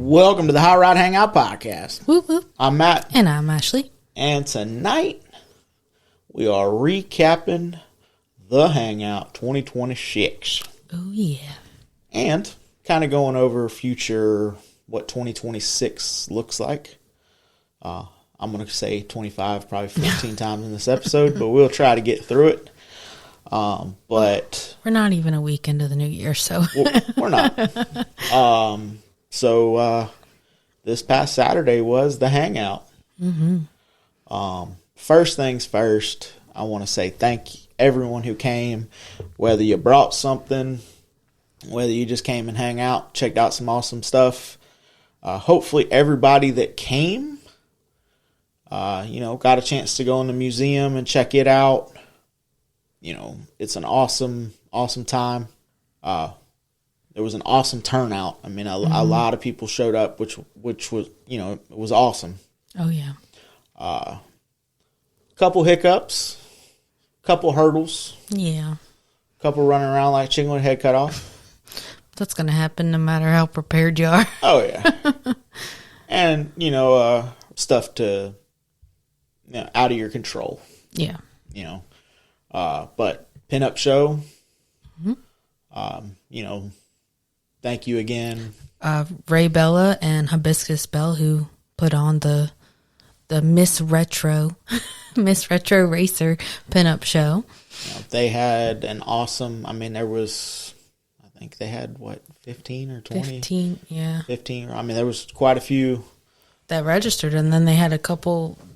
Welcome to the Hot Rod Hangout podcast. Whoop, whoop. I'm Matt. And I'm Ashley. And tonight, we are recapping the Hangout 2026. Oh, yeah. And kind of going over future, what 2026 looks like. I'm going to say 25, probably 15 times in this episode, but we'll try to get through it. But we're not even a week into the new year, so we're not. So this past Saturday was the Hangout. Mm-hmm. First things first, I want to say thank everyone who came, whether you brought something, whether you just came and hang out, checked out some awesome stuff. Hopefully everybody that came, got a chance to go in the museum and check it out. It's an awesome time. There was an awesome turnout. I mean, a lot of people showed up, which was, it was awesome. Oh, yeah. Couple hiccups, couple hurdles. Yeah. Couple running around like chicken with head cut off. That's going to happen no matter how prepared you are. Oh, yeah. And, stuff to, out of your control. Yeah. But pinup show, thank you again. Ray Bella and Hibiscus Bell, who put on the Miss Retro Racer pinup show. They had an awesome, I think they had, 15 or 20? 15, yeah. 15. I mean, there was quite a few. That registered, and then they had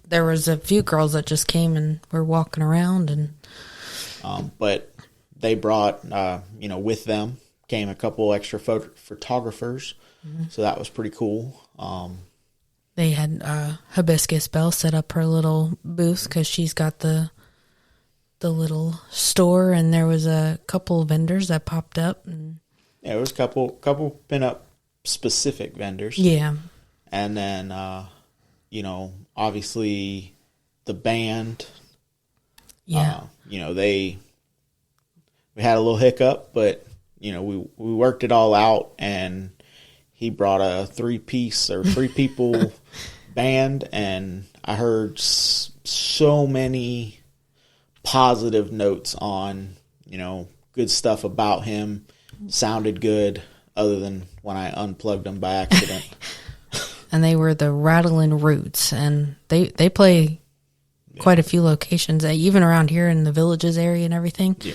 there was a few girls that just came and were walking around. And but they brought, with them came a couple extra photographers, so that was pretty cool. They had Hibiscus Bell set up her little booth because she's got the little store, and there was a couple of vendors that popped up. And yeah, there was a couple pinup specific vendors. Yeah. And then, obviously the band. Yeah. We had a little hiccup, but, we worked it all out, and he brought a three people band, and I heard so many positive notes on, good stuff about him. Sounded good, other than when I unplugged him by accident. And they were the Rattling Roots, and they play quite a few locations, even around here in the Villages area and everything. Yeah.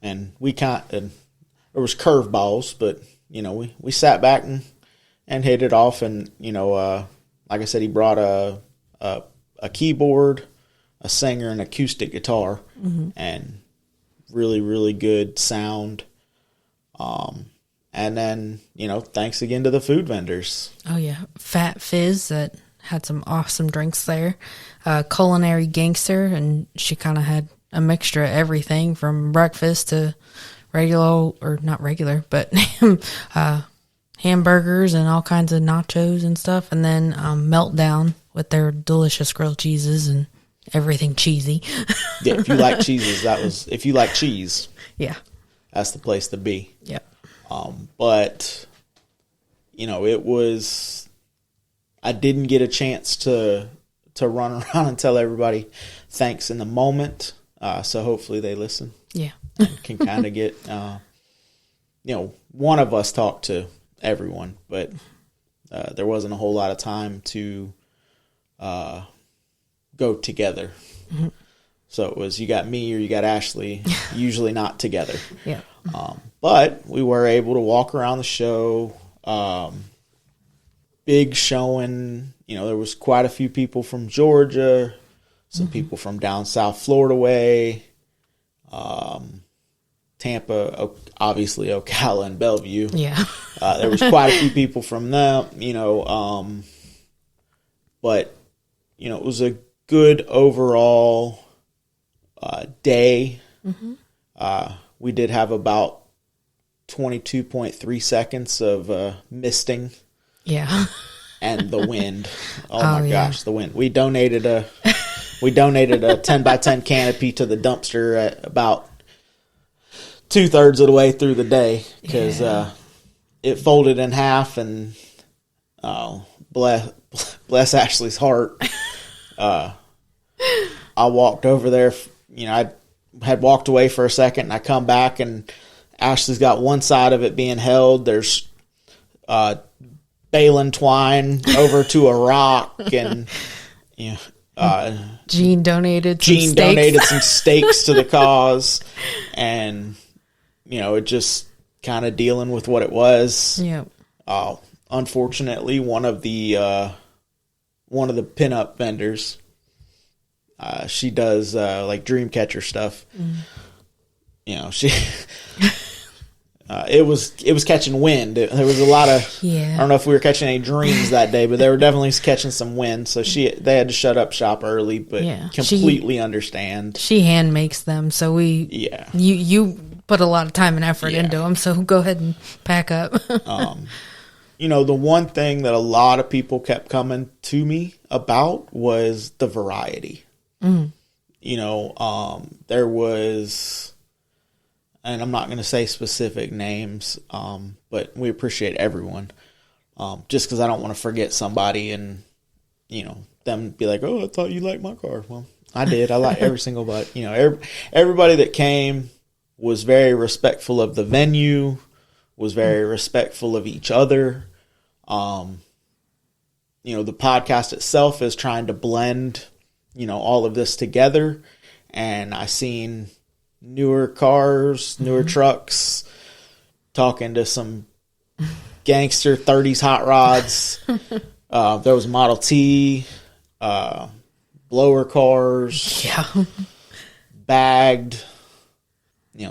And there was curveballs, but, we sat back and hit it off. And, like I said, he brought a keyboard, a singer, and acoustic guitar, and really, really good sound. And then, thanks again to the food vendors. Oh, yeah. Fat Fizz that had some awesome drinks there. Culinary Gangster, and she kind of had a mixture of everything from breakfast to not regular, but hamburgers and all kinds of nachos and stuff. And then Meltdown with their delicious grilled cheeses and everything cheesy. Yeah, if you like cheeses, if you like cheese. Yeah. That's the place to be. Yeah. But, it was, I didn't get a chance to run around and tell everybody thanks in the moment. So hopefully they listen. Yeah. And can kind of get, one of us talked to everyone, but there wasn't a whole lot of time to go together. Mm-hmm. So it was, you got me or you got Ashley, usually not together. Yeah. But we were able to walk around the show. Big showing. There was quite a few people from Georgia, some people from down South Florida way, Tampa, obviously Ocala and Bellevue. Yeah. There was quite a few people from them, but, it was a good overall day. Mm-hmm. We did have about 22.3 seconds of misting. Yeah. And the wind. Oh my gosh, the wind. We donated a 10 by 10 canopy to the dumpster at about 2/3 of the way through the day because it folded in half, and bless Ashley's heart. I walked over there. I had walked away for a second, and I come back, and Ashley's got one side of it being held. There's baling twine over to a rock, and Gene donated some steaks to the cause, and it just kind of dealing with what it was. Yep. Unfortunately, one of the pinup vendors, she does like dream catcher stuff. She it was catching wind. There was a lot of I don't know if we were catching any dreams that day, but they were definitely catching some wind. So they had to shut up shop early, but completely understand. She hand makes them, so you put a lot of time and effort into them. So go ahead and pack up. The one thing that a lot of people kept coming to me about was the variety. There was, and I'm not going to say specific names, but we appreciate everyone. Just because I don't want to forget somebody and, them be like, oh, I thought you liked my car. Well, I did. I like every single body. Everybody that came was very respectful of the venue, was very respectful of each other. The podcast itself is trying to blend, all of this together. And I seen newer cars, newer trucks, talking to some gangster 30s hot rods. There was Model T, blower cars, bagged,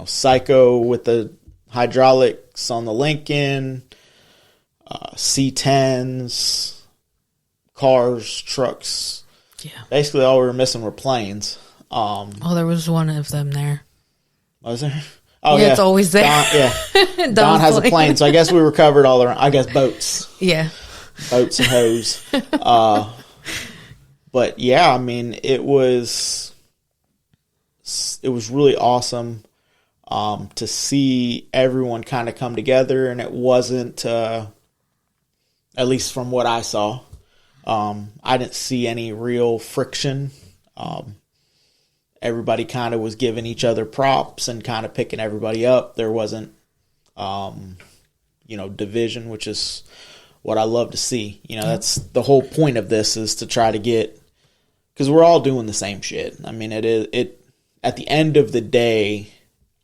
Psycho with the hydraulics on the Lincoln, C10s, cars, trucks. Yeah. Basically, all we were missing were planes. There was one of them there. Was there? Oh, yeah. It's always there. Don has a plane, so I guess we were covered all around. I guess boats. Yeah. Boats and hose. But yeah, I mean, it was really awesome to see everyone kind of come together, and it wasn't, at least from what I saw, I didn't see any real friction. Everybody kind of was giving each other props and kind of picking everybody up. There wasn't, division, which is what I love to see. That's the whole point of this, is to try to get, because we're all doing the same shit. I mean, at the end of the day,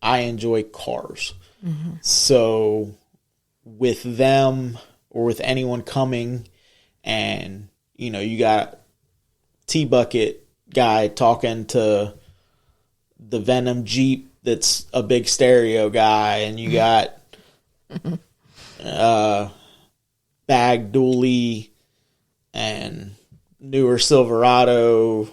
I enjoy cars. Mm-hmm. So with them or with anyone coming, and, you got T-Bucket guy talking to the Venom Jeep that's a big stereo guy, and you got Bag Dually and newer Silverado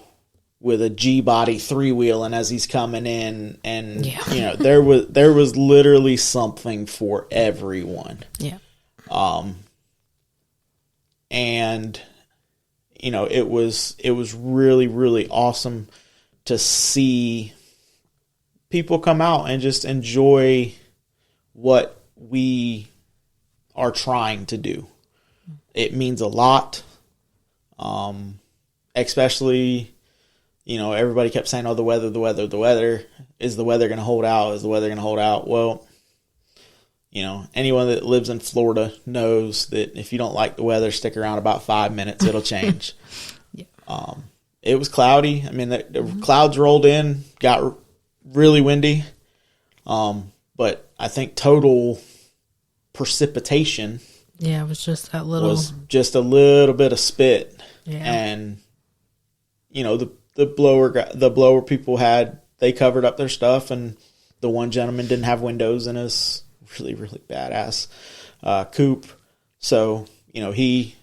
with a G-body 3-wheel, and as he's coming in, and there was literally something for everyone. Yeah. And it was really, really awesome to see people come out and just enjoy what we are trying to do. It means a lot. Especially, everybody kept saying, oh, the weather. Is the weather going to hold out? Well, anyone that lives in Florida knows that if you don't like the weather, stick around about 5 minutes, it'll change. Yeah. It was cloudy. I mean, the clouds rolled in, got really windy. But I think total precipitation. Yeah, it was just that little. Was just a little bit of spit. Yeah. And, the blower people they covered up their stuff, and the one gentleman didn't have windows in his really, really badass coupe. So, he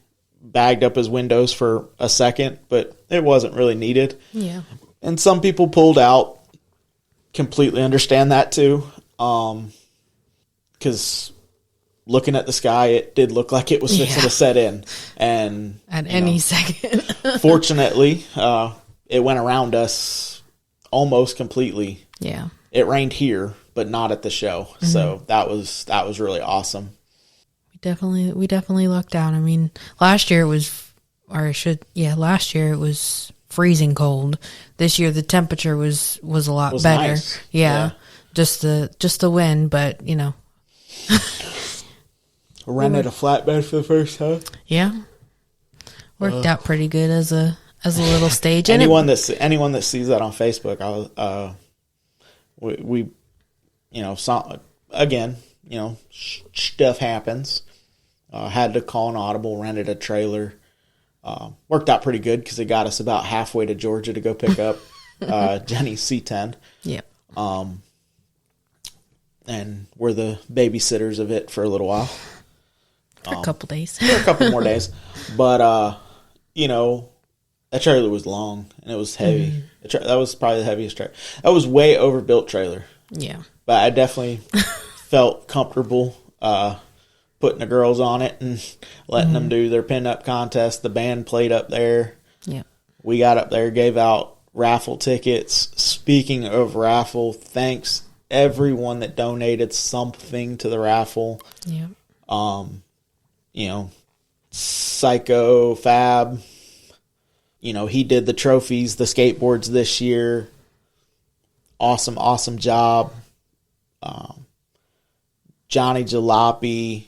bagged up his windows for a second, but it wasn't really needed. Yeah. And some people pulled out. Completely understand that too. Because looking at the sky, it did look like it was fixing to set in. And at any second. Fortunately, it went around us almost completely. Yeah. It rained here, but not at the show. Mm-hmm. So that was really awesome. definitely lucked out. I mean, last year last year it was freezing cold. This year the temperature was a lot better. Nice. Yeah. Just the wind, but you know. Rented a flatbed for the first time. Yeah. Worked out pretty good as a little stage. Anyone that sees that on Facebook, we again, stuff happens. Had to call an audible, rented a trailer. Worked out pretty good because it got us about halfway to Georgia to go pick up Jenny's C10. Yep. And we're the babysitters of it for a little while. For a couple days. For a couple more days. But, that trailer was long and it was heavy. Mm-hmm. That was probably the heaviest trailer. That was way overbuilt trailer. Yeah. But I definitely felt comfortable putting the girls on it and letting them do their pin-up contest. The band played up there. Yeah. We got up there, gave out raffle tickets. Speaking of raffle, thanks everyone that donated something to the raffle. Yeah. Psycho, Fab, he did the trophies, the skateboards this year. Awesome job. Johnny Jalopy,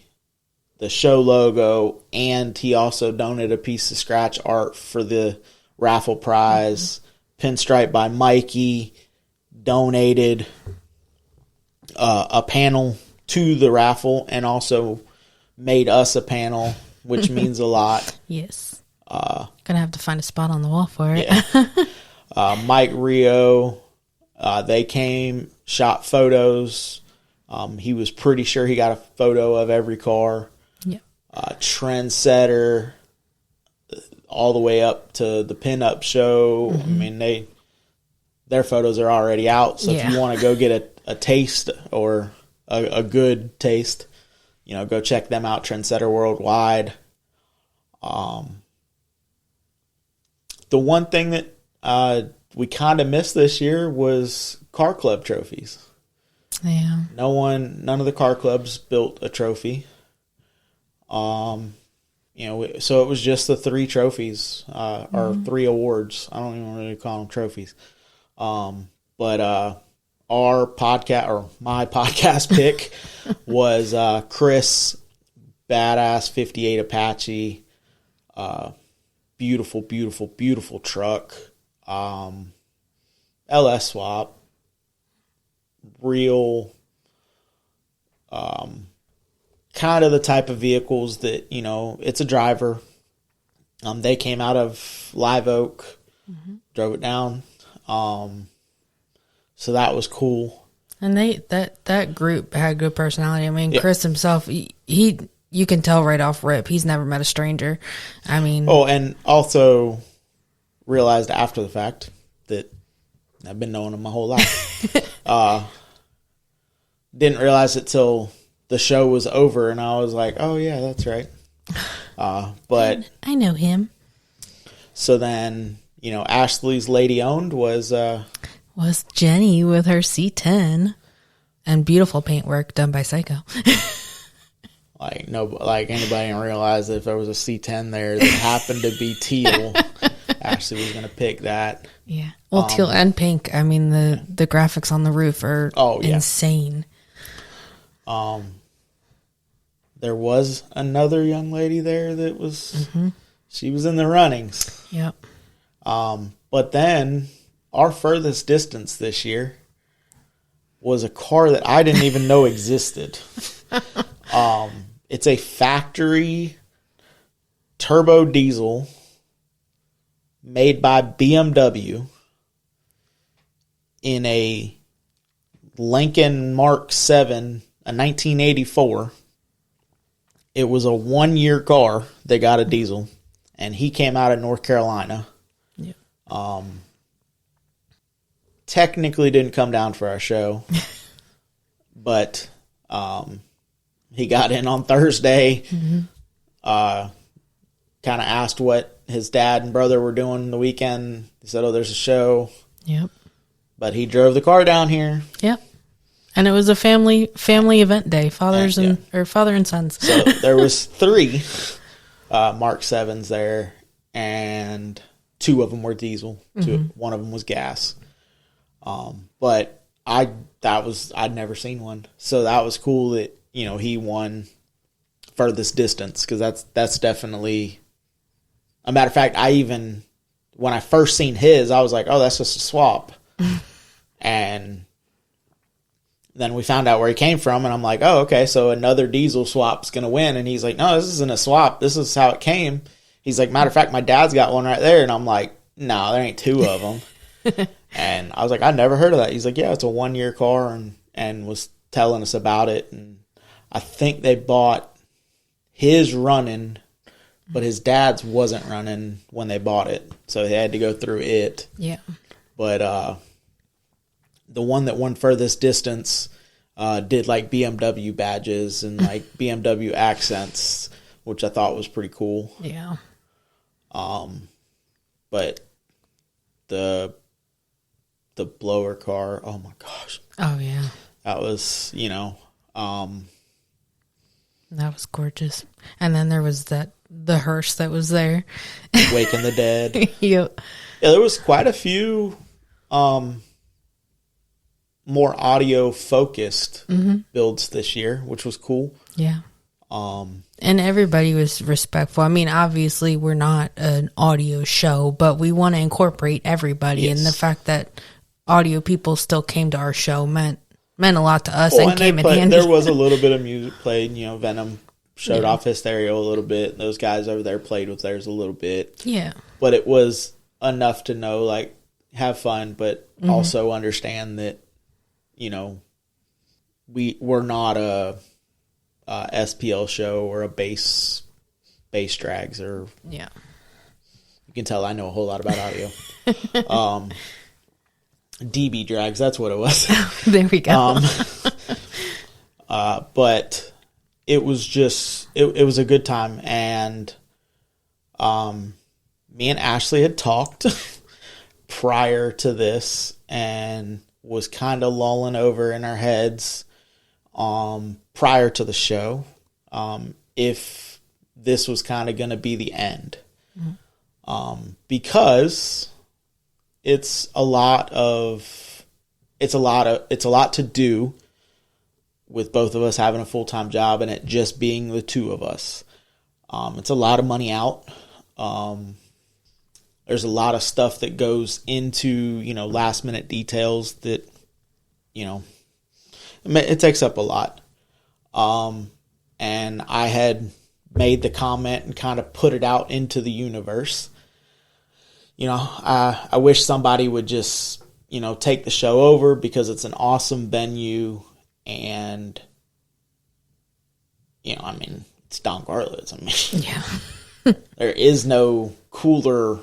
the show logo, and he also donated a piece of scratch art for the raffle prize. Pinstripe by Mikey donated a panel to the raffle and also made us a panel, which means a lot. Yes. Gonna have to find a spot on the wall for it. Yeah. Mike Rio, they came, shot photos. He was pretty sure he got a photo of every car. Yeah. Trendsetter, all the way up to the pinup show. I mean, their photos are already out. So if you want to go get a taste or a good taste, go check them out. Trendsetter Worldwide. The one thing that we kind of missed this year was car club trophies. Yeah. None of the car clubs built a trophy. So it was just the 3 trophies, or 3 awards. I don't even really call them trophies. But our podcast, or my podcast pick was Chris Badass 58 Apache. Beautiful truck. LS swap. Real, kind of the type of vehicles that, it's a driver. They came out of Live Oak, drove it down. So that was cool. And that group had good personality. I mean, Chris himself, he you can tell right off rip, he's never met a stranger. I mean, and also realized after the fact that I've been knowing him my whole life. Didn't realize it till the show was over, and I was like, "Oh yeah, that's right." But I know him. So then, Ashley's lady owned was Jenny with her C10 and beautiful paintwork done by Psycho. Like anybody didn't realize that if there was a C10 there that happened to be teal, Ashley was going to pick that. Yeah. Well, teal and pink. I mean, the graphics on the roof are insane. There was another young lady there that was, she was in the runnings. Yep. But then our furthest distance this year was a car that I didn't even know existed. It's a factory turbo diesel made by BMW in a Lincoln Mark 7, a 1984. It was a 1-year car that got a diesel, and he came out of North Carolina. Yeah. Technically didn't come down for our show, but he got in on Thursday. Kind of asked what his dad and brother were doing the weekend. He said, "Oh, there's a show." Yep. But he drove the car down here. Yep. And it was a family event day, father and sons. So there was 3 Mark 7s there, and 2 of them were diesel. One of them was gas. But I'd never seen one, so that was cool that he won furthest distance, because that's definitely a matter of fact. When I first seen his, I was like, oh, that's just a swap, and then we found out where he came from, and I'm like, oh, okay, so another diesel swap's going to win. And he's like, no, this isn't a swap. This is how it came. He's like, matter of fact, my dad's got one right there. And I'm like, no, there ain't 2 of them. And I was like, I never heard of that. He's like, yeah, it's a 1-year car, and was telling us about it. And I think they bought his running, but his dad's wasn't running when they bought it. So they had to go through it. Yeah. But, the one that won furthest distance did like BMW badges and like BMW accents, which I thought was pretty cool. Yeah. But the blower car, oh my gosh. Oh yeah. That was, that was gorgeous. And then there was the hearse that was there. Waking the Dead. Yep. Yeah, there was quite a few more audio focused builds this year, which was cool. Yeah. And everybody was respectful. I mean, obviously we're not an audio show, but we want to incorporate everybody. Yes. And the fact that audio people still came to our show meant a lot to us, and came in handy. There was a little bit of music played. Venom showed off his stereo a little bit. Those guys over there played with theirs a little bit. Yeah. But it was enough to know, like, have fun, but also understand that, we're not a SPL show or a bass drags, or you can tell I know a whole lot about audio. DB drags, that's what it was. There we go. But it was just it was a good time, and me and Ashley had talked prior to this, and was kind of lulling over in our heads prior to the show if this was kind of going to be the end. Because it's a lot to do with both of us having a full-time job and it just being the 2 of us. It's a lot of money out. There's a lot of stuff that goes into, last minute details that, it takes up a lot. And I had made the comment and kind of put it out into the universe. I wish somebody would just, take the show over, because it's an awesome venue, and, it's Don Garlitz. Yeah. There is no cooler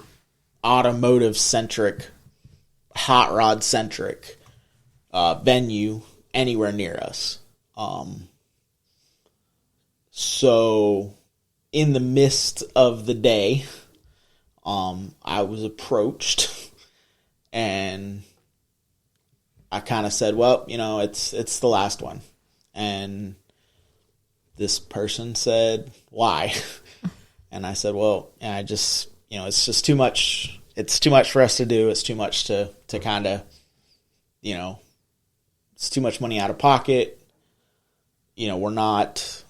automotive-centric, hot rod-centric venue anywhere near us. So, in the midst of the day, I was approached, and I kind of said, well, it's the last one. And this person said, why? And I said, well, I just, it's just too much. It's too much for us to do. It's too much to kind of, it's too much money out of pocket. We're not,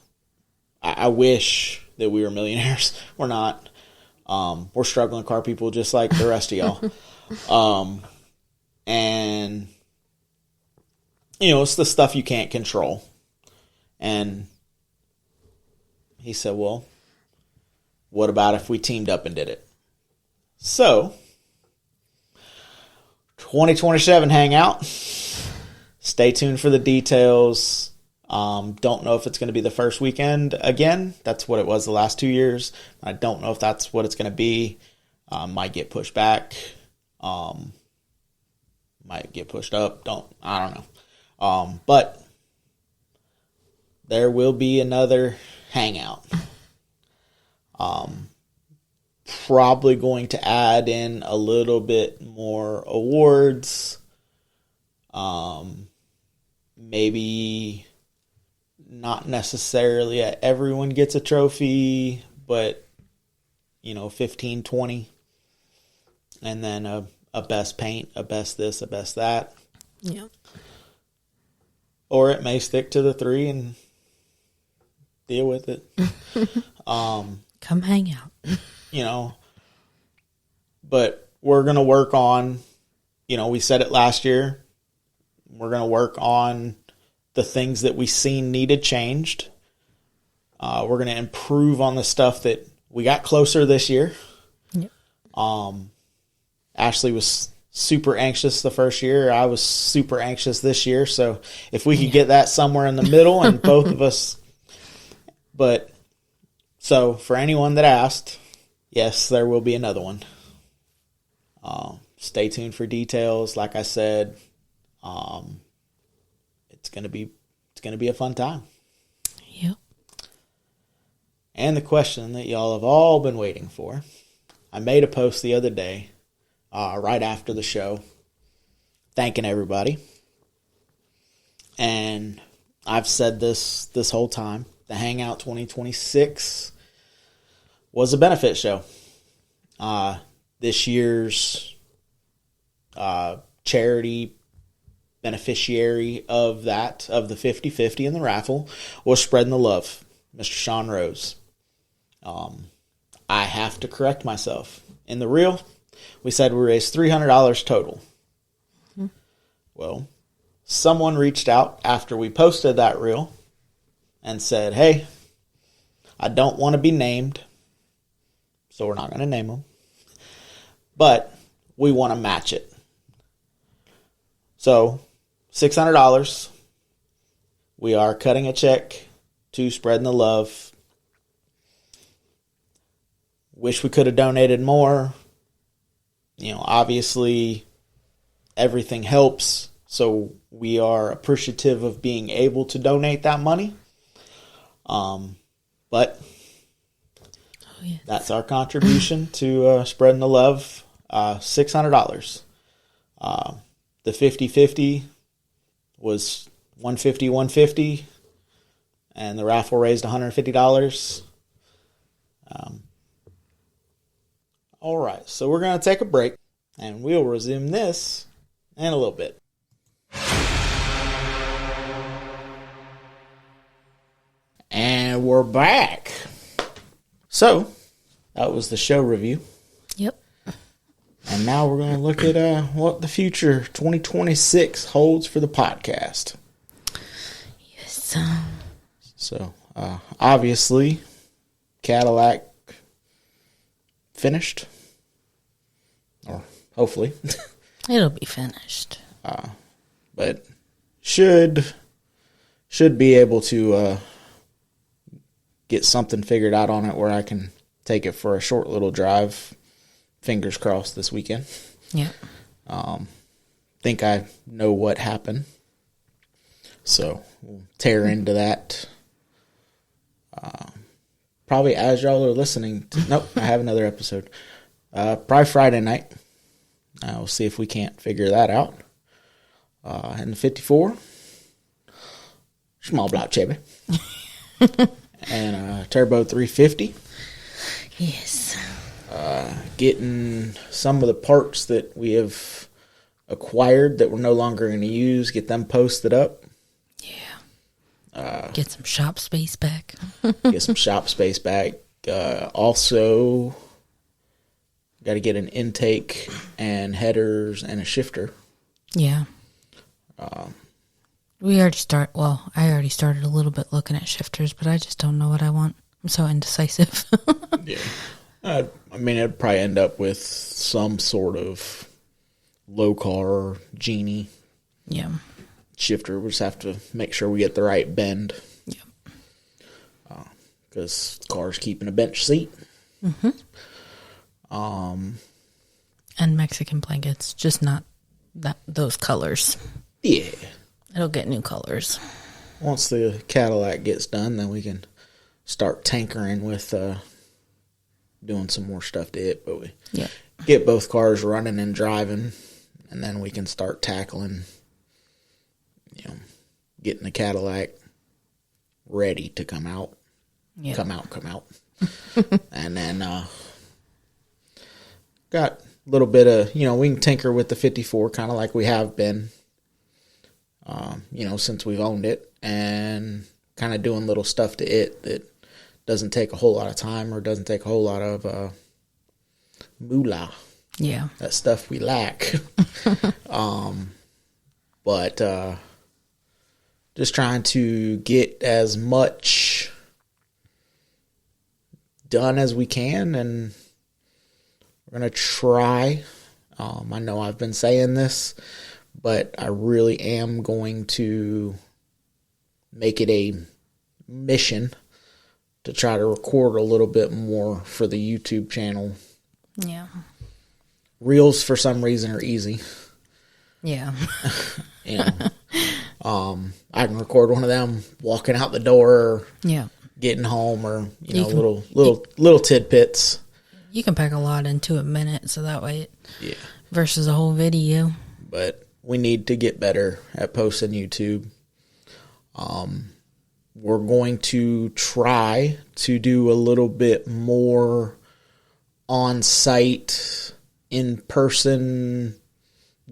I wish that we were millionaires. We're not. We're struggling car people just like the rest of y'all. And, it's the stuff you can't control. And he said, well, what about if we teamed up and did it? So, 2027 Hangout. Stay tuned for the details. Don't know if it's going to be the first weekend again. That's what it was the last 2 years. I don't know if that's what it's going to be. Might get pushed back. Might get pushed up. I don't know. But there will be another Hangout. Probably going to add in a little bit more awards. maybe not necessarily everyone gets a trophy, but 15, 20, and then a best paint, a best this, a best that. Yeah. Or it may stick to the 3 and deal with it. Come hang out. But we're going to work on, we said it last year, we're going to work on the things that we seen needed changed. We're going to improve on the stuff that we got closer this year. Yep. Ashley was super anxious the first year. I was super anxious this year. So if we could get that somewhere in the middle and both of us. But so for anyone that asked, yes, there will be another one. Stay tuned for details. Like I said, it's gonna be a fun time. Yep. And the question that y'all have all been waiting for, I made a post the other day, right after the show, thanking everybody. And I've said this whole time, the Hangout 2026 was a benefit show. This year's charity beneficiary of the 50-50 in the raffle was Spreading the Love, Mr. Sean Rose. I have to correct myself. In the reel, we said we raised $300 total. Mm-hmm. Well, someone reached out after we posted that reel and said, hey, I don't want to be named, so we're not going to name them, but we want to match it. So, $600, we are cutting a check to Spreading the Love. Wish we could have donated more. Obviously, everything helps, so we are appreciative of being able to donate that money. But that's our contribution to Spreading the Love, $600. The 50-50 was $150, and the raffle raised $150. All right, so we're going to take a break, and we'll resume this in a little bit. And we're back. So, that was the show review. Yep. And now we're going to look at what the future 2026 holds for the podcast. Yes. So, obviously, Cadillac finished. Or hopefully. It'll be finished. But should be able to get something figured out on it where I can take it for a short little drive. Fingers crossed this weekend. Yeah. Think I know what happened. So we'll tear into that. Probably as y'all are listening. Nope, I have another episode. Probably Friday night. We'll see if we can't figure that out. And the 54. Small block Chevy. And Turbo 350. Yes. Getting some of the parts that we have acquired that we're no longer going to use, get them posted up. Yeah. Get some shop space back. Get some shop space back. Also, got to get an intake and headers and a shifter. Yeah. I already started a little bit looking at shifters, but I just don't know what I want. I'm so indecisive. Yeah. It'd probably end up with some sort of low car genie. Yeah. Shifter. We just have to make sure we get the right bend. Yeah. Because the car's keeping a bench seat. Mm-hmm. And Mexican blankets, just not those colors. Yeah. It'll get new colors. Once the Cadillac gets done, then we can start tinkering with doing some more stuff to it. But we get both cars running and driving, and then we can start tackling, getting the Cadillac ready to come out. Yep. Come out. And then got a little bit of, we can tinker with the 54 kind of like we have been, since we've owned it, and kind of doing little stuff to it that doesn't take a whole lot of time or doesn't take a whole lot of moolah. Yeah. That stuff we lack. But just trying to get as much done as we can, and we're going to try. I know I've been saying this, but I really am going to make it a mission to try to record a little bit more for the YouTube channel. Yeah. Reels, for some reason, are easy. Yeah. I can record one of them walking out the door, or yeah, getting home, or little tidbits. You can pack a lot into a minute, so that way Yeah. versus a whole video. But we need to get better at posting YouTube. We're going to try to do a little bit more on-site, in-person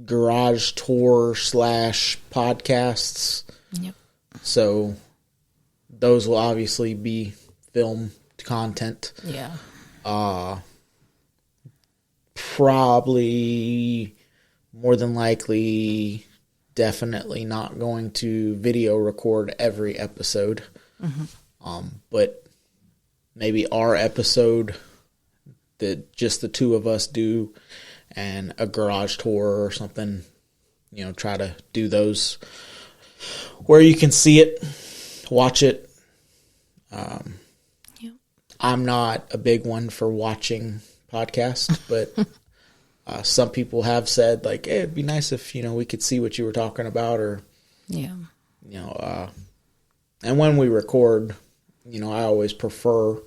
garage tour / podcasts. Yep. So those will obviously be film content. Yeah. Probably, more than likely, definitely not going to video record every episode. Mm-hmm. But maybe our episode that just the two of us do, and a garage tour or something, try to do those where you can see it, watch it. Yep. I'm not a big one for watching podcasts, but some people have said, like, hey, it'd be nice if, we could see what you were talking about, or, Yeah. And when we record, I always prefer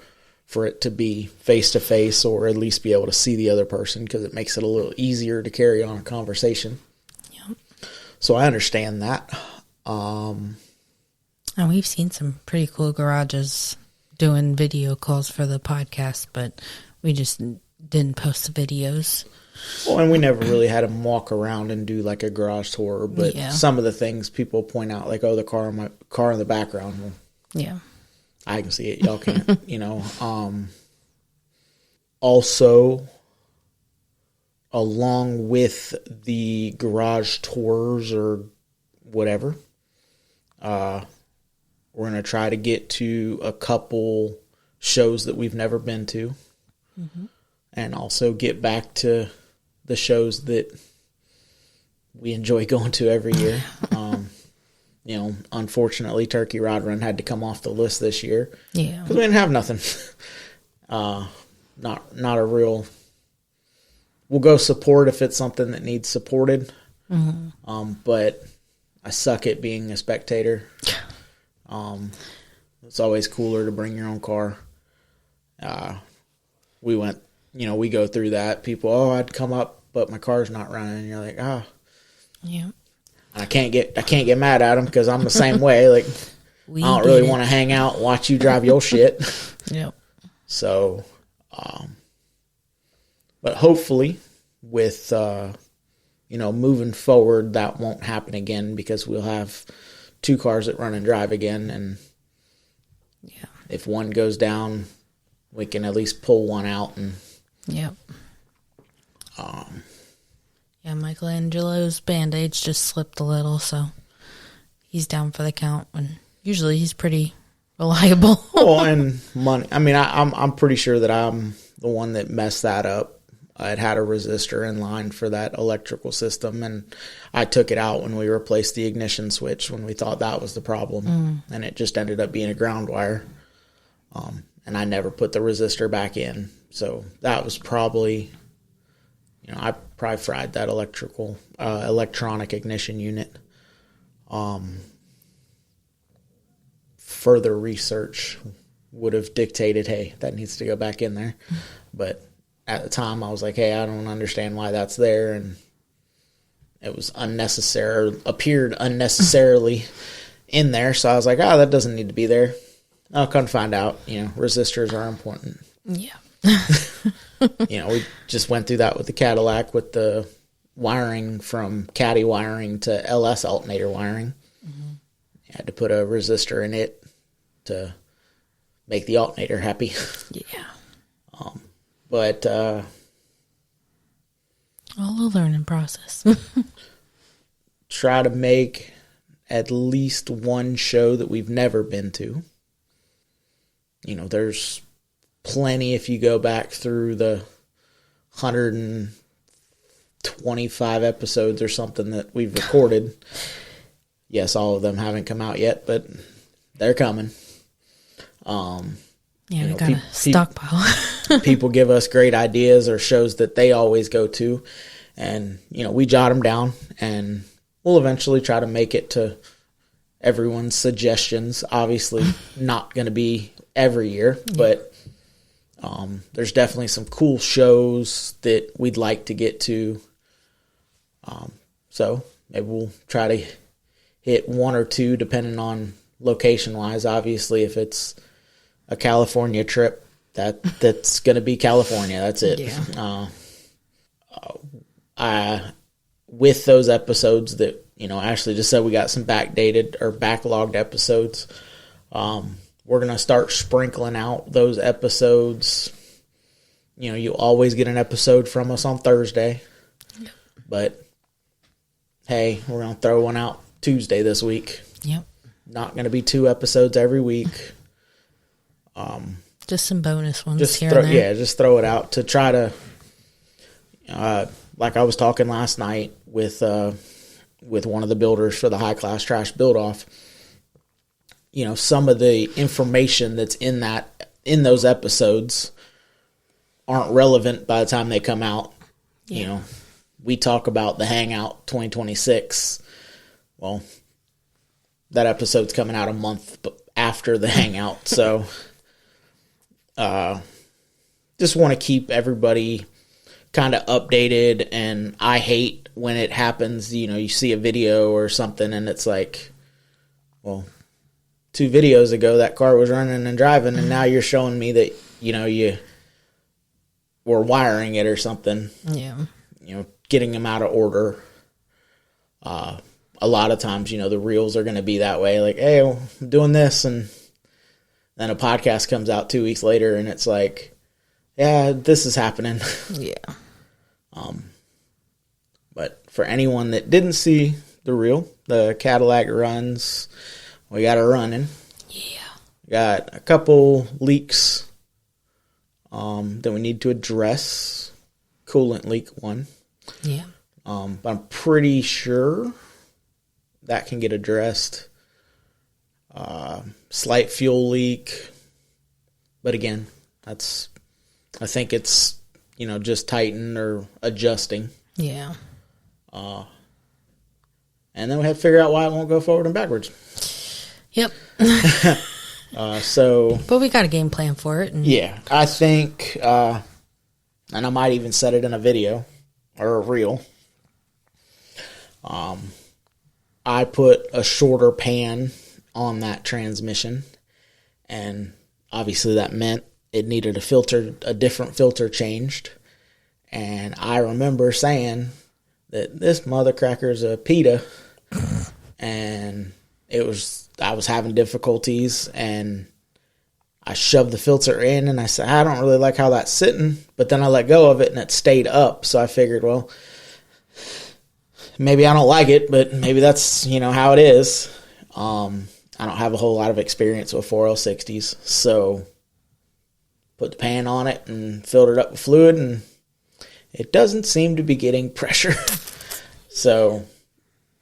for it to be face-to-face, or at least be able to see the other person, because it makes it a little easier to carry on a conversation. Yep. So I understand that. And we've seen some pretty cool garages doing video calls for the podcast, but we just didn't post the videos. Well, and we never really had them walk around and do like a garage tour, but some of the things people point out, like, oh, the car in the background. Well, yeah. I can see it. Y'all can't, Also, along with the garage tours or whatever, we're going to try to get to a couple shows that we've never been to. Mm-hmm. And also get back to the shows that we enjoy going to every year. Unfortunately, Turkey Rod Run had to come off the list this year. Yeah. Because we didn't have nothing. Not a real... We'll go support if it's something that needs supported. Mm-hmm. But I suck at being a spectator. It's always cooler to bring your own car. We went... we go through that. People, I'd come up, but my car's not running. And you're like, Yeah. I can't get mad at them, because I'm the same way. Like, I don't really want to hang out and watch you drive your shit. Yep. So, but hopefully with, moving forward, that won't happen again, because we'll have two cars that run and drive again. And if one goes down, we can at least pull one out. And yep. Michelangelo's Band-Aids just slipped a little, so he's down for the count, and usually he's pretty reliable. Well, and money. I mean, I'm pretty sure that I'm the one that messed that up. I'd had a resistor in line for that electrical system, and I took it out when we replaced the ignition switch, when we thought that was the problem, and it just ended up being a ground wire. And I never put the resistor back in, so that was probably... I probably fried that electronic ignition unit. Further research would have dictated, hey, that needs to go back in there. But at the time, I was like, hey, I don't understand why that's there. And it was appeared unnecessarily in there. So I was like, oh, that doesn't need to be there. I'll come find out, resistors are important. Yeah. We just went through that with the Cadillac with the wiring from Caddy wiring to LS alternator wiring. Mm-hmm. You had to put a resistor in it to make the alternator happy. Yeah. But all a learning process. Try to make at least one show that we've never been to. There's plenty if you go back through the 125 episodes or something that we've recorded. Yes, all of them haven't come out yet, but they're coming. We got a stockpile. People give us great ideas or shows that they always go to, and we jot them down, and we'll eventually try to make it to everyone's suggestions. Obviously, not going to be every year, but there's definitely some cool shows that we'd like to get to. So maybe we'll try to hit one or two, depending on location-wise. Obviously, if it's a California trip, that's going to be California. That's it. Yeah. With those episodes that, Ashley just said we got some backdated or backlogged episodes, we're going to start sprinkling out those episodes. You always get an episode from us on Thursday. Yep. But, hey, we're going to throw one out Tuesday this week. Yep. Not going to be 2 episodes every week. Just some bonus ones just here and there. Yeah, just throw it out to try to, like I was talking last night with one of the builders for the high class trash build off. Some of the information that's in those episodes aren't relevant by the time they come out. Yeah. We talk about the Hangout 2026. Well, that episode's coming out a month after the Hangout, so just want to keep everybody kind of updated. And I hate when it happens, you see a video or something and it's like, well, 2 videos ago that car was running and driving, and now you're showing me that you were wiring it or something. Yeah. Getting them out of order. A lot of times, the reels are going to be that way. Like, hey, I'm doing this, and then a podcast comes out 2 weeks later, and it's like, yeah, this is happening. Yeah. But for anyone that didn't see the reel, the Cadillac runs. We got it running. Yeah. Got a couple leaks that we need to address. Coolant leak one. Yeah. But I'm pretty sure that can get addressed. Slight fuel leak. But again, I think it's, just tighten or adjusting. Yeah. And then we have to figure out why it won't go forward and backwards. Yep. But we got a game plan for it. And yeah, I think, and I might even set it in a video or a reel. I put a shorter pan on that transmission, and obviously that meant it needed a different filter changed. And I remember saying that this mothercracker is a PETA, and I was having difficulties, and I shoved the filter in, and I said, I don't really like how that's sitting, but then I let go of it, and it stayed up, so I figured, well, maybe I don't like it, but maybe that's, how it is. I don't have a whole lot of experience with 4L60s, so put the pan on it and filled it up with fluid, and it doesn't seem to be getting pressure. So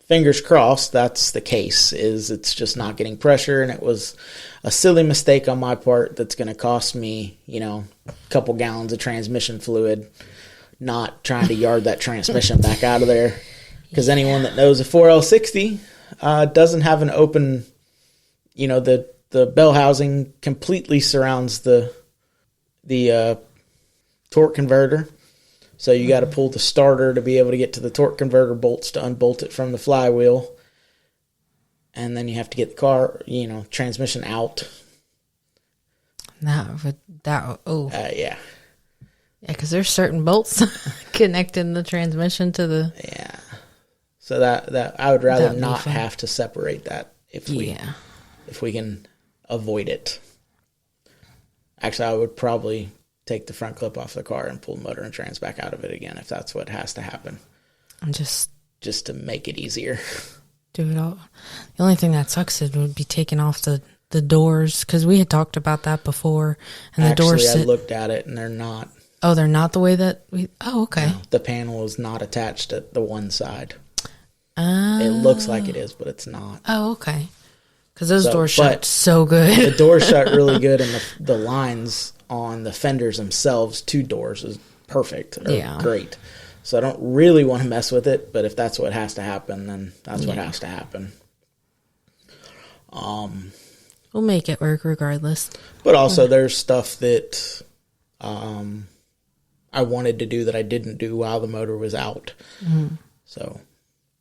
fingers crossed that's the case, is it's just not getting pressure, and it was a silly mistake on my part that's going to cost me, a couple gallons of transmission fluid, not trying to yard that transmission back out of there. Because anyone that knows a 4L60 doesn't have an open, the bell housing completely surrounds the torque converter. So you got to pull the starter to be able to get to the torque converter bolts to unbolt it from the flywheel. and then you have to get the car, transmission out. Yeah. Yeah. Yeah, because there's certain bolts connecting the transmission to the... Yeah. So that I would rather not have to separate that if we can avoid it. Actually, I would probably take the front clip off the car and pull the motor and trans back out of it again if that's what has to happen. And just to make it easier. Do it all. The only thing that sucks is would be taking off the doors, because we had talked about that before. And the doors. I looked at it and they're not. Oh, they're not the way that we. Oh, okay. No, the panel is not attached at the one side. It looks like it is, but it's not. Oh, okay. Because those doors shut so good. The doors shut really good, and the lines on the fenders themselves, 2 doors, is perfect. Great. So I don't really want to mess with it, but if that's what has to happen, then that's what has to happen. We'll make it work regardless. But also, there's stuff that I wanted to do that I didn't do while the motor was out. Mm-hmm. So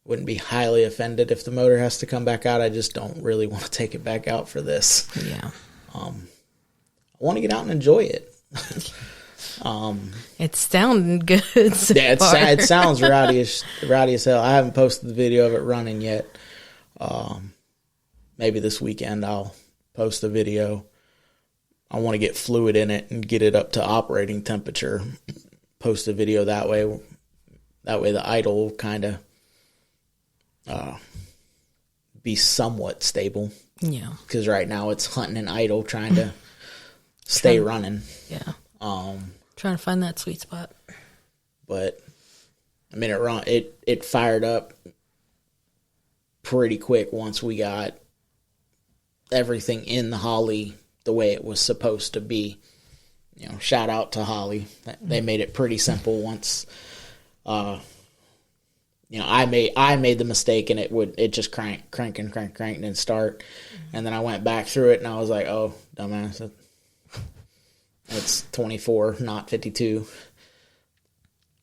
wouldn't be highly offended if the motor has to come back out. I just don't really want to take it back out for this. Yeah. I want to get out and enjoy it. It's sounding good so far. It sounds rowdy as hell. I haven't posted the video of it running yet. Maybe this weekend I'll post a video. I want to get fluid in it and get it up to operating temperature. Post a video that way. That way the idle will kind of be somewhat stable. Yeah. Because right now it's hunting and idle, trying to stay running. Yeah. Trying to find that sweet spot. But I mean, it fired up pretty quick once we got everything in the Holly the way it was supposed to be. Shout out to Holly. They made it pretty simple once. I made the mistake and it just crank and start. And then I went back through it and I was like, oh, dumbass. It's 24, not 52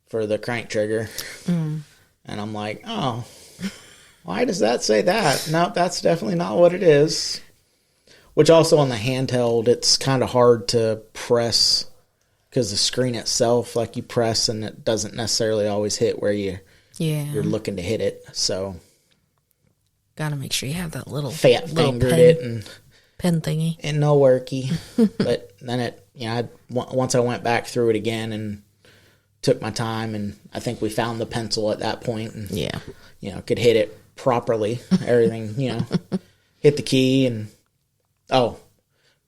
for the crank trigger. Mm. And I'm like, oh, why does that say that? No, that's definitely not what it is. Which also on the handheld, it's kind of hard to press because the screen itself, like you press and it doesn't necessarily always hit where you're looking to hit it. So got to make sure you have that little fingered it and pen thingy. And no worky. But then once I went back through it again and took my time, and I think we found the pencil at that point and could hit it properly. Everything, hit the key and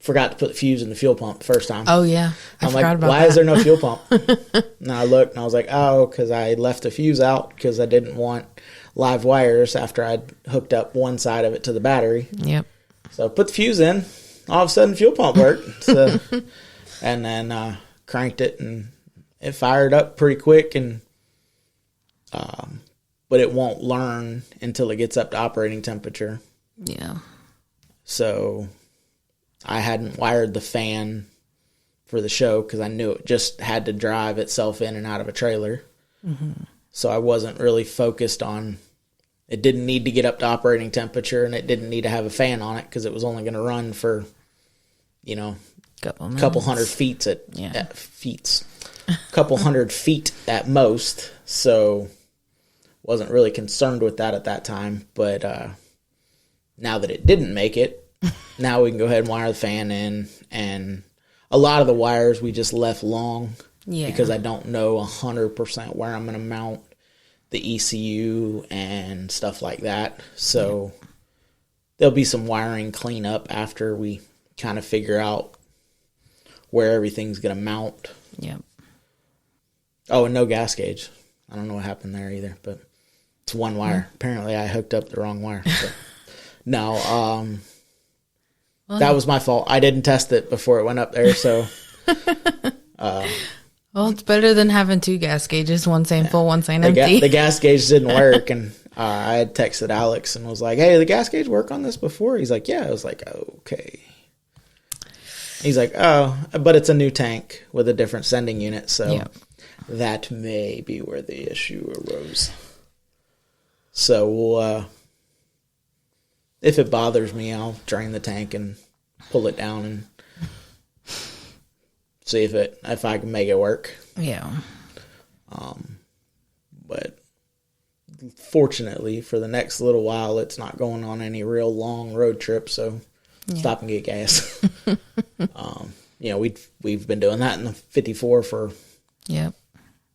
forgot to put the fuse in the fuel pump the first time. Oh yeah. I'm like, why is there no fuel pump? And I looked and I was like, because I left the fuse out because I didn't want live wires after I'd hooked up one side of it to the battery. Yep. So I put the fuse in. All of a sudden, fuel pump worked. So, and then cranked it, and it fired up pretty quick. And but it won't learn until it gets up to operating temperature. Yeah. So I hadn't wired the fan for the show because I knew it just had to drive itself in and out of a trailer. Mm-hmm. So I wasn't really focused on. It didn't need to get up to operating temperature, and it didn't need to have a fan on it because it was only going to run for, couple hundred feet couple hundred feet at most. So wasn't really concerned with that at that time. But now that it didn't make it, now we can go ahead and wire the fan in. And a lot of the wires we just left long because I don't know 100% where I'm going to mount the ECU and stuff like that. So there'll be some wiring cleanup after we kind of figure out where everything's going to mount. Yep. Oh, and no gas gauge. I don't know what happened there either, but it's one wire. Apparently I hooked up the wrong wire. But no, that was my fault. I didn't test it before it went up there, so... Well, it's better than having 2 gas gauges, one saying full, one saying empty. The gas gauge didn't work, and I had texted Alex and was like, hey, did the gas gauge work on this before? He's like, yeah. I was like, okay. He's like, oh, but it's a new tank with a different sending unit, so that may be where the issue arose. So if it bothers me, I'll drain the tank and pull it down and see if I can make it work. Yeah. But fortunately, for the next little while, it's not going on any real long road trip, so stop and get gas. We've been doing that in the 54 for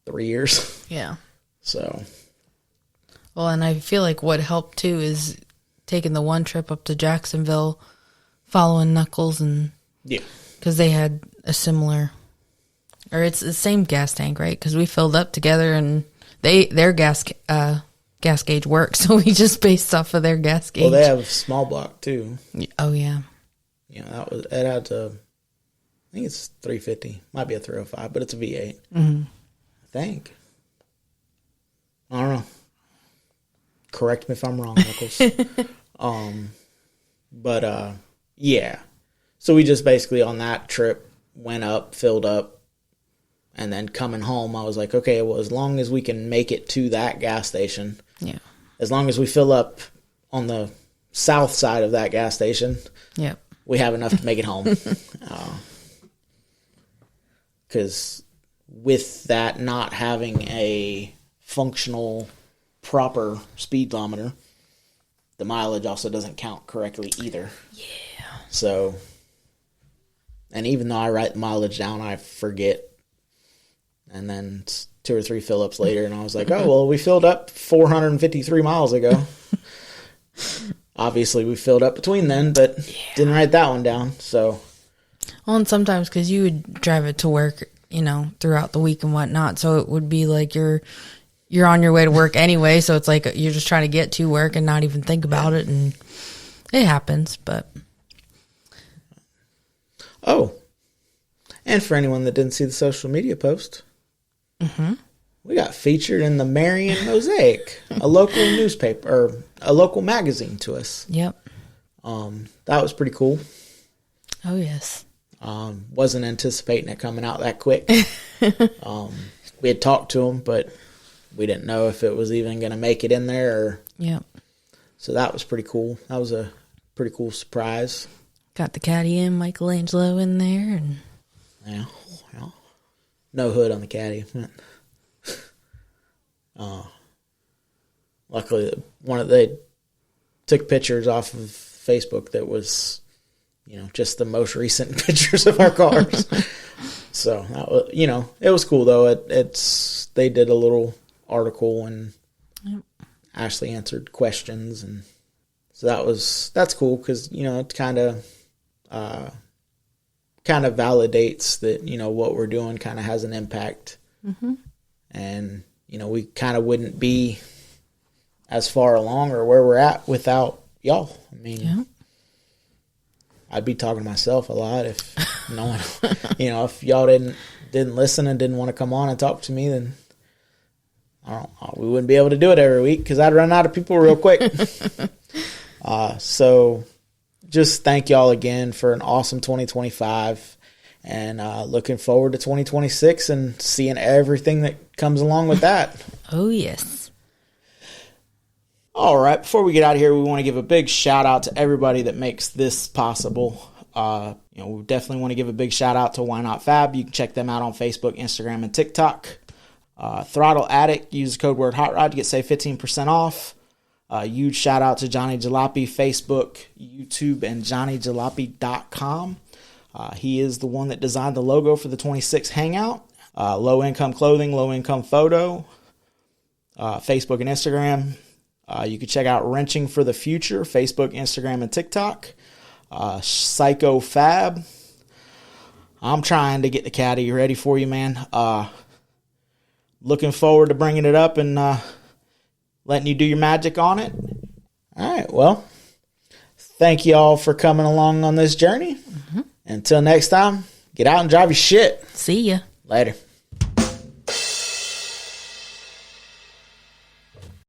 3 years. Yeah. So. Well, and I feel like what helped too is taking the one trip up to Jacksonville, following Knuckles, and because they had a similar, or it's the same gas tank, right? Because we filled up together, and their gas gauge works, so we just based off of their gas gauge. Well, they have a small block too. Oh yeah. Yeah, it had to. I think it's 350, might be a 305, but it's a V8. Mm-hmm. I think. I don't know. Correct me if I'm wrong, Knuckles. Yeah. So we just basically on that trip went up, filled up, and then coming home, I was like, okay, well, as long as we can make it to that gas station, as long as we fill up on the south side of that gas station, we have enough to make it home. Because with that not having a functional, proper speedometer, the mileage also doesn't count correctly either. Yeah. So, and even though I write the mileage down, I forget. And then 2 or 3 fill-ups later, and I was like, oh, well, we filled up 453 miles ago. Obviously, we filled up between then, but didn't write that one down, so. Well, and sometimes, because you would drive it to work, throughout the week and whatnot, so it would be like you're on your way to work anyway, so it's like you're just trying to get to work and not even think about it, and it happens, but. Oh, and for anyone that didn't see the social media post, we got featured in the Marion Mosaic, a local newspaper, or a local magazine to us. Yep. That was pretty cool. Oh, yes. Wasn't anticipating it coming out that quick. We had talked to them, but we didn't know if it was even going to make it in there. So that was pretty cool. That was a pretty cool surprise. Got the caddy and Michelangelo in there. And yeah. No hood on the caddy. Luckily, they took pictures off of Facebook that was, just the most recent pictures of our cars. So that was, it was cool though. They did a little article and Ashley answered questions, and so that's cool because it kind of validates that what we're doing kind of has an impact, and we kind of wouldn't be as far along or where we're at without y'all. I mean, I'd be talking to myself a lot if no one, if y'all didn't listen and didn't want to come on and talk to me, then we wouldn't be able to do it every week because I'd run out of people real quick. So just thank y'all again for an awesome 2025, and looking forward to 2026 and seeing everything that comes along with that. Oh, yes. All right, before we get out of here, we want to give a big shout out to everybody that makes this possible. We definitely want to give a big shout out to Why Not Fab. You can check them out on Facebook, Instagram, and TikTok. Throttle Addict, use the code word Hot Rod to get saved 15% off. Huge shout out to Johnny Jalopy, Facebook, YouTube, and JohnnyJalopy.com. He is the one that designed the logo for the 26 Hangout. Low income clothing, low income photo. Facebook and Instagram. You can check out Wrenching for the Future, Facebook, Instagram, and TikTok. Psycho Fab. I'm trying to get the caddy ready for you, man. Looking forward to bringing it up and letting you do your magic on it. All right, well, thank you all for coming along on this journey. Until next time, get out and drive your shit. See ya. Later.